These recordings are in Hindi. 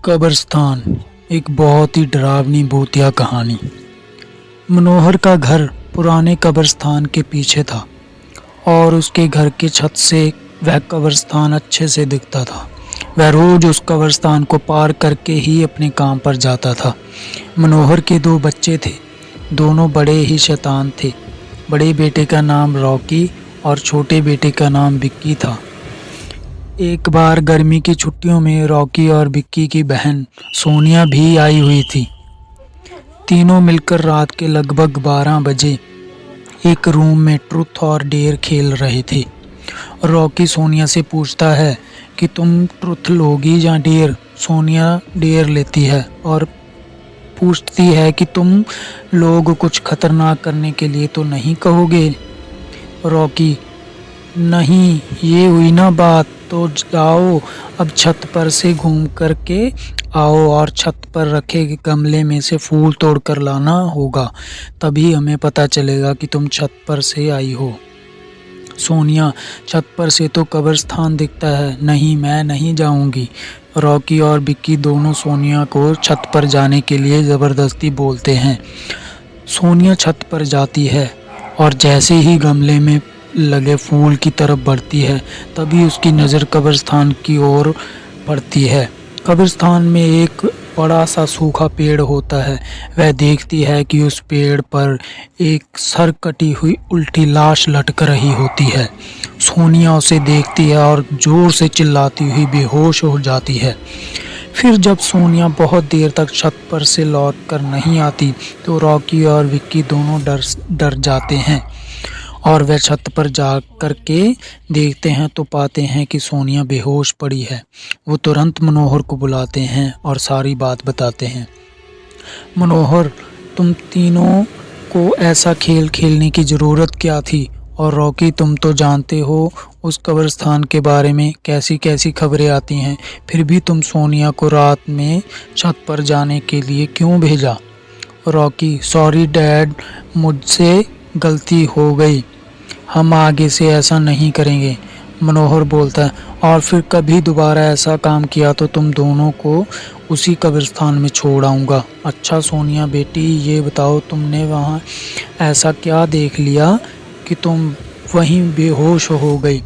कब्रिस्तान एक बहुत ही डरावनी भूतिया कहानी। मनोहर का घर पुराने कब्रिस्तान के पीछे था और उसके घर की छत से वह कब्रिस्तान अच्छे से दिखता था। वह रोज उस कब्रिस्तान को पार करके ही अपने काम पर जाता था। मनोहर के दो बच्चे थे, दोनों बड़े ही शैतान थे। बड़े बेटे का नाम रॉकी और छोटे बेटे का नाम विक्की था। एक बार गर्मी की छुट्टियों में रॉकी और विक्की की बहन सोनिया भी आई हुई थी। तीनों मिलकर रात के लगभग 12 बजे एक रूम में ट्रुथ और डेयर खेल रहे थे। रॉकी सोनिया से पूछता है कि तुम ट्रुथ लोगी या डेयर। सोनिया डेयर लेती है और पूछती है कि तुम लोग कुछ खतरनाक करने के लिए तो नहीं कहोगे। रॉकी, नहीं, ये हुई ना बात, तो जाओ अब छत पर से घूम कर के आओ और छत पर रखे गमले में से फूल तोड़ कर लाना होगा, तभी हमें पता चलेगा कि तुम छत पर से आई हो। सोनिया, छत पर से तो कब्रिस्तान दिखता है, नहीं, मैं नहीं जाऊंगी। रॉकी और विक्की दोनों सोनिया को छत पर जाने के लिए ज़बरदस्ती बोलते हैं। सोनिया छत पर जाती है और जैसे ही गमले में लगे फूल की तरफ बढ़ती है, तभी उसकी नज़र कब्रिस्तान की ओर पड़ती है। कब्रिस्तान में एक बड़ा सा सूखा पेड़ होता है। वह देखती है कि उस पेड़ पर एक सर कटी हुई उल्टी लाश लटक रही होती है। सोनिया उसे देखती है और जोर से चिल्लाती हुई बेहोश हो जाती है। फिर जब सोनिया बहुत देर तक छत पर से लौट कर नहीं आती, तो रॉकी और विक्की दोनों डर जाते हैं और वह छत पर जा कर के देखते हैं तो पाते हैं कि सोनिया बेहोश पड़ी है। वो तुरंत मनोहर को बुलाते हैं और सारी बात बताते हैं। मनोहर, तुम तीनों को ऐसा खेल खेलने की ज़रूरत क्या थी? और रॉकी, तुम तो जानते हो उस कब्रिस्तान के बारे में कैसी कैसी खबरें आती हैं, फिर भी तुम सोनिया को रात में छत पर जाने के लिए क्यों भेजा? रॉकी, सॉरी डैड, मुझसे गलती हो गई, हम आगे से ऐसा नहीं करेंगे। मनोहर बोलता है, और फिर कभी दोबारा ऐसा काम किया तो तुम दोनों को उसी कब्रिस्तान में छोड़ आऊँगा। अच्छा सोनिया बेटी, ये बताओ तुमने वहाँ ऐसा क्या देख लिया कि तुम वहीं बेहोश हो गई?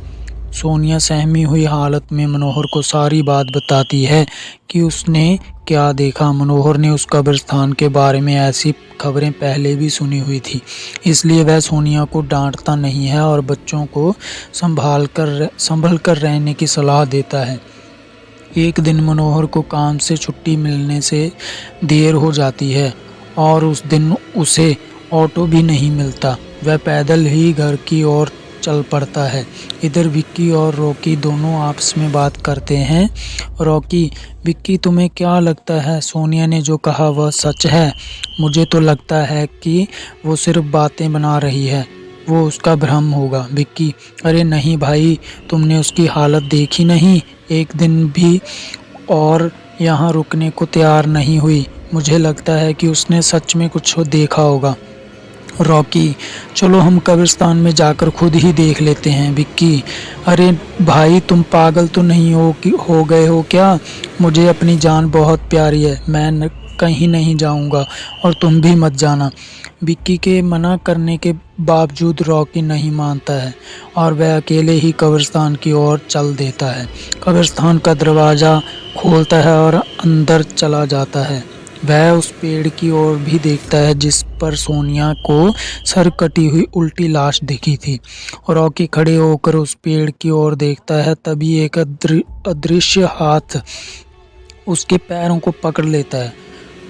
सोनिया सहमी हुई हालत में मनोहर को सारी बात बताती है कि उसने क्या देखा। मनोहर ने उस कब्रिस्तान के बारे में ऐसी खबरें पहले भी सुनी हुई थी, इसलिए वह सोनिया को डांटता नहीं है और बच्चों को संभल कर रहने की सलाह देता है। एक दिन मनोहर को काम से छुट्टी मिलने से देर हो जाती है और उस दिन उसे ऑटो भी नहीं मिलता। वह पैदल ही घर की ओर चल पड़ता है। इधर विक्की और रॉकी दोनों आपस में बात करते हैं। रॉकी, विक्की, तुम्हें क्या लगता है सोनिया ने जो कहा वह सच है? मुझे तो लगता है कि वो सिर्फ बातें बना रही है, वो उसका भ्रम होगा। विक्की, अरे नहीं भाई, तुमने उसकी हालत देखी नहीं, एक दिन भी और यहाँ रुकने को तैयार नहीं हुई। मुझे लगता है कि उसने सच में कुछ देखा होगा। रॉकी, चलो हम कब्रिस्तान में जाकर खुद ही देख लेते हैं। विक्की, अरे भाई, तुम पागल तो नहीं हो गए हो क्या? मुझे अपनी जान बहुत प्यारी है, मैं कहीं नहीं जाऊंगा और तुम भी मत जाना। विक्की के मना करने के बावजूद रॉकी नहीं मानता है और वह अकेले ही कब्रिस्तान की ओर चल देता है। कब्रिस्तान का दरवाज़ा खोलता है और अंदर चला जाता है। वह उस पेड़ की ओर भी देखता है जिस पर सोनिया को सर कटी हुई उल्टी लाश दिखी थी। रॉकी खड़े होकर उस पेड़ की ओर देखता है, तभी एक अदृश्य हाथ उसके पैरों को पकड़ लेता है।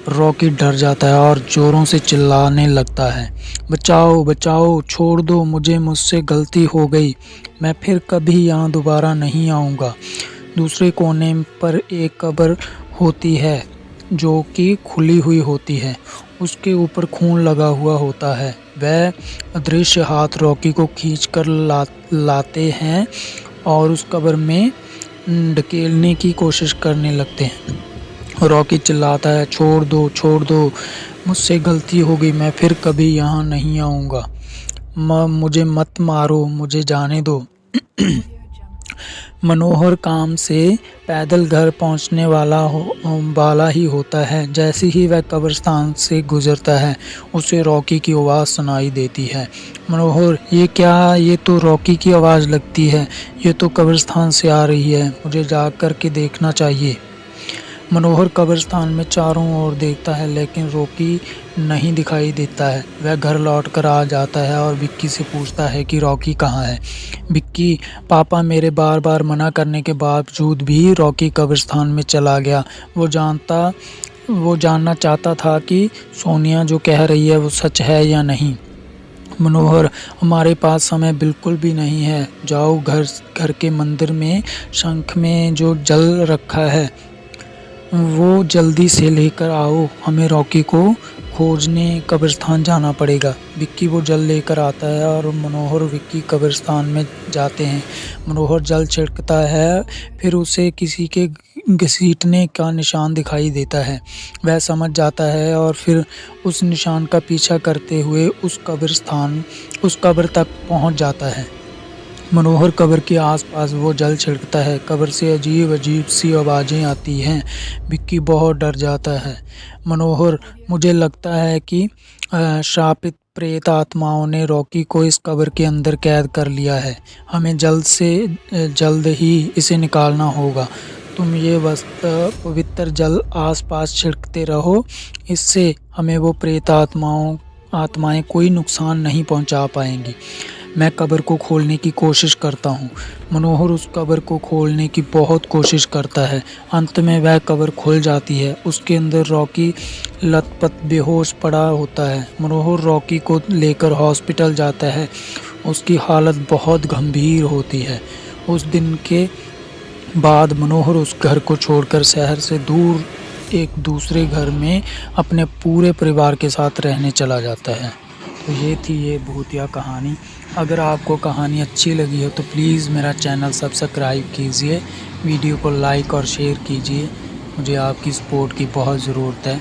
रॉकी डर जाता है और जोरों से चिल्लाने लगता है, बचाओ बचाओ, छोड़ दो मुझे, मुझसे गलती हो गई, मैं फिर कभी यहाँ दोबारा नहीं आऊँगा। दूसरे कोने पर एक कब्र होती है जो कि खुली हुई होती है, उसके ऊपर खून लगा हुआ होता है। वह अदृश्य हाथ रॉकी को खींच कर लाते हैं और उस कब्र में ढकेलने की कोशिश करने लगते हैं। रॉकी चिल्लाता है, छोड़ दो, मुझसे गलती हो गई, मैं फिर कभी यहाँ नहीं आऊँगा, मुझे मत मारो, मुझे जाने दो। मनोहर काम से पैदल घर पहुंचने वाला ही होता है। जैसे ही वह कब्रिस्तान से गुजरता है उसे रॉकी की आवाज़ सुनाई देती है। मनोहर, ये क्या? ये तो रॉकी की आवाज़ लगती है। ये तो कब्रिस्तान से आ रही है, मुझे जा कर के देखना चाहिए। मनोहर कब्रिस्तान में चारों ओर देखता है लेकिन रॉकी नहीं दिखाई देता है। वह घर लौट कर आ जाता है और विक्की से पूछता है कि रॉकी कहाँ है। विक्की, पापा मेरे बार बार मना करने के बावजूद भी रॉकी कब्रिस्तान में चला गया। वो जानना चाहता था कि सोनिया जो कह रही है वो सच है या नहीं। मनोहर, हमारे पास समय बिल्कुल भी नहीं है। जाओ, घर के मंदिर में शंख में जो जल रखा है वो जल्दी से लेकर आओ। हमें रॉकी को खोजने कब्रिस्तान जाना पड़ेगा। विक्की वो जल लेकर आता है और मनोहर विक्की कब्रिस्तान में जाते हैं। मनोहर जल छिड़कता है, फिर उसे किसी के घसीटने का निशान दिखाई देता है। वह समझ जाता है और फिर उस निशान का पीछा करते हुए उस कब्र तक पहुंच जाता है। मनोहर कब्र के आसपास वो जल छिड़कता है। कब्र से अजीब अजीब सी आवाज़ें आती हैं। विक्की बहुत डर जाता है। मनोहर, मुझे लगता है कि श्रापित प्रेत आत्माओं ने रॉकी को इस कब्र के अंदर कैद कर लिया है। हमें जल्द से जल्द ही इसे निकालना होगा। तुम ये पवित्र जल आसपास छिड़कते रहो, इससे हमें वो प्रेत आत्माएं कोई नुकसान नहीं पहुंचा पाएंगी। मैं कब्र को खोलने की कोशिश करता हूँ। मनोहर उस कब्र को खोलने की बहुत कोशिश करता है। अंत में वह कब्र खुल जाती है। उसके अंदर रॉकी लथपथ बेहोश पड़ा होता है। मनोहर रॉकी को लेकर हॉस्पिटल जाता है। उसकी हालत बहुत गंभीर होती है। उस दिन के बाद मनोहर उस घर को छोड़कर शहर से दूर एक दूसरे घर में अपने पूरे परिवार के साथ रहने चला जाता है। तो ये थी ये भूतिया कहानी। अगर आपको कहानी अच्छी लगी हो तो प्लीज़ मेरा चैनल सब्सक्राइब कीजिए, वीडियो को लाइक और शेयर कीजिए। मुझे आपकी सपोर्ट की बहुत ज़रूरत है।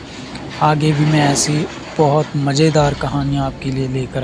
आगे भी मैं ऐसी बहुत मज़ेदार कहानियाँ आपके लिए लेकर